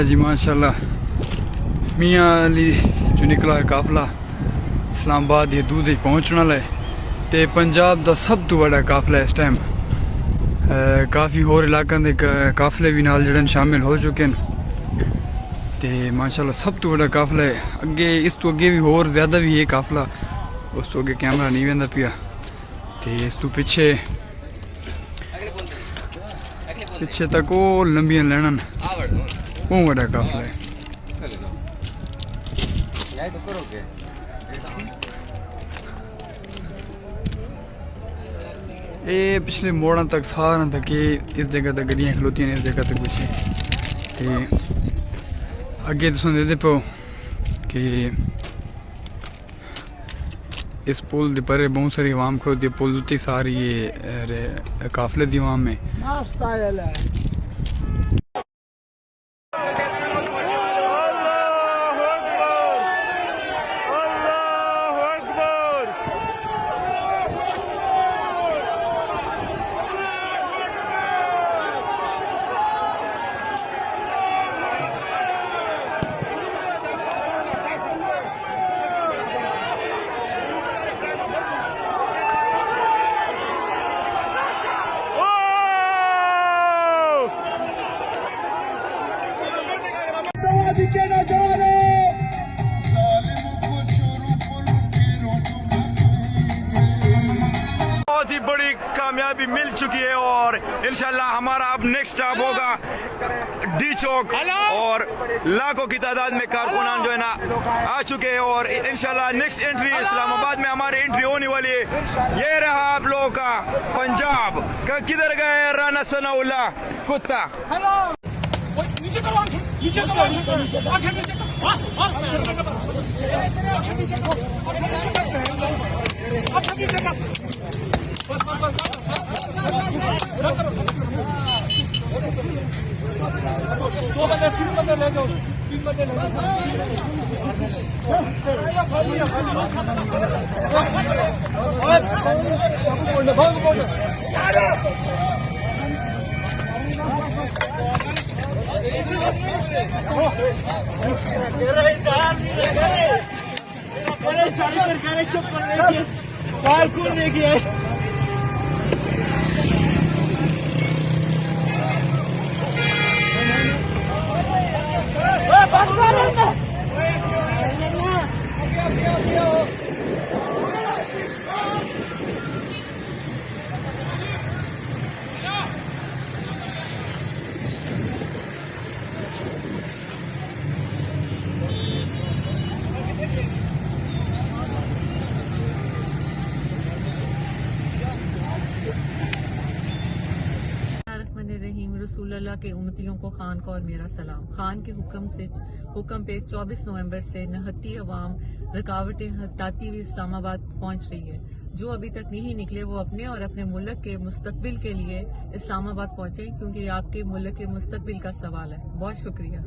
जी माशाल्लाह मियाँ अली जो निकला है काफिला इस्लामाबाद ये दूध ही पहुँचने वाला है ते पंजाब का सब तो बड़ा काफिला इस टाइम काफ़ी होर इलाकों के काफिले भी नाल जड़न शामिल हो चुके हैं ते माशाल्लाह सब तो बड़ा काफिला है। अगे इस तो अगे भी होर ज़्यादा भी है काफिला, उस तो अगे कैमरा नहीं वेंदा पिया ते इस तो पिछे तक वो लंबियां लैनन वो बड़ा काफिला है। ये पिछले मोड़ा तक सारा तक ये इस जगह तक गड्डियाँ खलोती हैं, इस जगह तक कुछ अगे तुम दे पो कि इस पुल के परे बहुत सारी आवाम खलोती है, पुल उत्ते सारी ये काफिले की आवाम है। बहुत ही बड़ी कामयाबी मिल चुकी है और इंशाल्लाह हमारा अब नेक्स्ट स्टॉप होगा डी चौक और लाखों की तादाद में कारकुनान जो है ना आ चुके हैं और इंशाल्लाह नेक्स्ट एंट्री इस्लामाबाद में हमारी एंट्री होने वाली है। ये रहा आप लोगों का पंजाब का किधर गए राना सनाउल्लाह कुत्ता। नीचे करो नीचे करो आंखें नीचे करो आंखें नीचे करो बस बस बस दो बंदे तीन बंदे ले जाओ तीन बंदे ले चुप कर गया रसूल अल्लाह के उम्मतियों को खान को और मेरा सलाम। खान के हुक्म पे 24 नवंबर से नहत्ती अवाम रुकावटें हटाती हुई इस्लामाबाद पहुंच रही है। जो अभी तक नहीं निकले वो अपने और अपने मुल्क के मुस्तकबिल के लिए इस्लामाबाद पहुंचे, क्योंकि आपके मुल्क के मुस्तकबिल का सवाल है। बहुत शुक्रिया।